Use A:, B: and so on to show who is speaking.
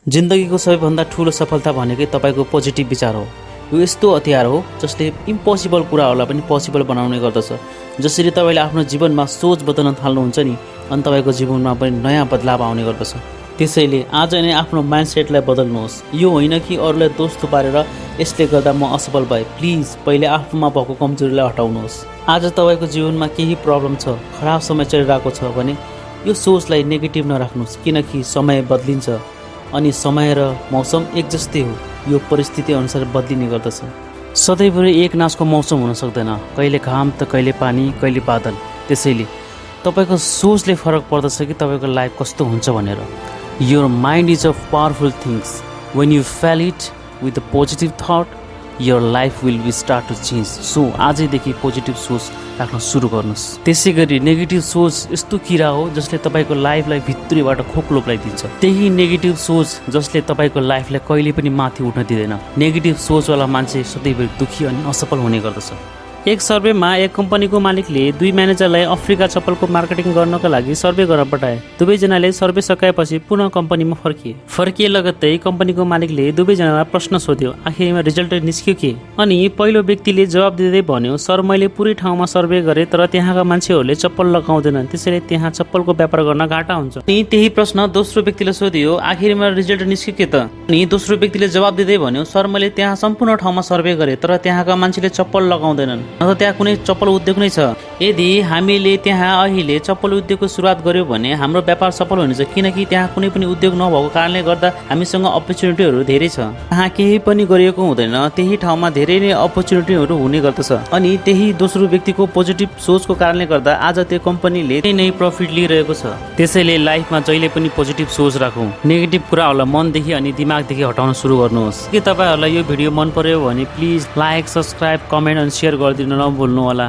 A: जिन्दगीको सबैभन्दा ठुलो सफलता भनेकै तपाईँको पोजिटिभ विचार हो। यो यस्तो हतियार हो जसले इम्पोसिबल कुराहरूलाई पनि पोसिबल बनाउने गर्दछ। जसरी तपाईँले आफ्नो जीवनमा सोच बदल्न थाल्नुहुन्छ नि, अनि तपाईँको जीवनमा पनि नयाँ बदलाव आउने गर्दछ। त्यसैले आज नै आफ्नो माइन्डसेटलाई बदल्नुहोस्। यो होइन कि अरूलाई दोष थुपारेर यसले गर्दा म असफल भएँ। प्लिज पहिले आफूमा भएको कमजोरीलाई हटाउनुहोस्। आज तपाईँको जीवनमा केही प्रब्लम छ, खराब समय चलिरहेको छ भने यो सोचलाई नेगेटिभ नराख्नुहोस्, किनकि समय बदलिन्छ अनि समय र मौसम एक जस्तै हो। यो परिस्थिति अनुसार बदलिने गर्दछ। सधैँभरि एक नाचको मौसम हुन सक्दैन, कहिले घाम त कहिले पानी, कहिले बादल। त्यसैले तपाईँको सोचले फरक पर्दछ कि तपाईँको लाइफ कस्तो हुन्छ भनेर। Your mind is a powerful things. When you feel it with a positive thought, your life will be start to change. So आजैदेखि पोजिटिभ सोच राख्न सुरु गर्नुहोस्। त्यसै गरी नेगेटिभ सोच यस्तो किरा हो जसले तपाईँको लाइफलाई भित्रीबाट खोक्लो बनाइदिन्छ। त्यही नेगेटिभ सोच जसले तपाईँको लाइफलाई कहिले पनि माथि उठ्न दिँदैन। नेगेटिभ सोचवाला मान्छे सधैँभरि दुःखी अनि असफल हुने गर्दछ। एक सर्वेमा एक कम्पनीको मालिकले 2 म्यानेजरलाई अफ्रिका चप्पलको मार्केटिङ गर्नका लागि सर्वे गर्न पठाए। दुवैजनाले सर्वे सकाएपछि पुनः कम्पनीमा फर्किए लगत्तै कम्पनीको मालिकले दुवैजनालाई प्रश्न सोध्यो, आखिरमा रिजल्ट निस्क्यो के? अनि पहिलो व्यक्तिले जवाब दिँदै भन्यो, सर मैले पुरै ठाउँमा सर्वे गरेँ तर त्यहाँका मान्छेहरूले चप्पल लगाउँदैनन्, त्यसैले त्यहाँ चप्पलको व्यापार गर्न घाटा हुन्छ। अनि त्यही प्रश्न दोस्रो व्यक्तिले सोध्यो, आखिरमा रिजल्ट निस्क्यो के त? अनि दोस्रो व्यक्तिले जवाब दिँदै भन्यो, सर मैले त्यहाँ सम्पूर्ण ठाउँमा सर्वे गरेँ तर त्यहाँका मान्छेले चप्पल लगाउँदैनन्, न त त्यहाँ कुनै चप्पल उद्योग नै छ। यदि हामीले त्यहाँ अहिले चप्पल उद्योगको सुरुवात गर्यो भने हाम्रो व्यापार सफल हुनेछ, किनकि त्यहाँ कुनै पनि उद्योग नभएको कारणले गर्दा हामीसँग अपर्च्युनिटीहरू धेरै छ। त्यहाँ केही पनि गरिएको हुँदैन, त्यही ठाउँमा धेरै नै अपर्च्युनिटीहरू हुने गर्दछ। अनि त्यही दोस्रो व्यक्तिको पोजिटिभ सोचको कारणले गर्दा आज त्यो कम्पनीले नै प्रफिट लिइरहेको छ। त्यसैले लाइफमा जहिले पनि पोजिटिभ सोच राखौँ। नेगेटिभ कुराहरूलाई मनदेखि अनि दिमागदेखि हटाउन सुरु गर्नुहोस्। के तपाईँहरूलाई यो भिडियो मन पर्यो भने प्लिज लाइक, सब्सक्राइब, कमेन्ट अनि सेयर गरिदिनु नभुल्नु होला।